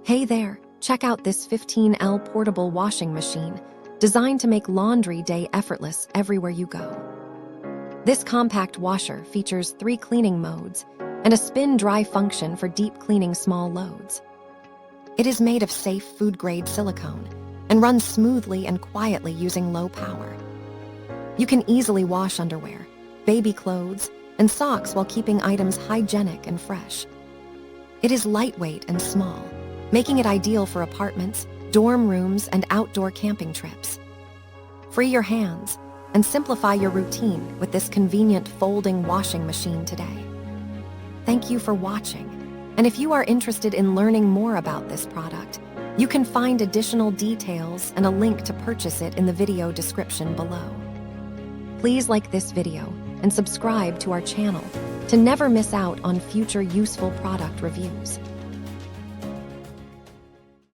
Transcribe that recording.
Hey there, check out this 15L portable washing machine designed to make laundry day effortless everywhere you go. This compact washer features 3 cleaning modes and a spin-dry function for deep cleaning small loads. It is made of safe food-grade silicone and runs smoothly and quietly using low power. You can easily wash underwear, baby clothes, and socks while keeping items hygienic and fresh. It is lightweight and small, making it ideal for apartments, dorm rooms, and outdoor camping trips. Free your hands and simplify your routine with this convenient folding washing machine today. Thank you for watching, and if you are interested in learning more about this product, you can find additional details and a link to purchase it in the video description below. Please like this video and subscribe to our channel to never miss out on future useful product reviews.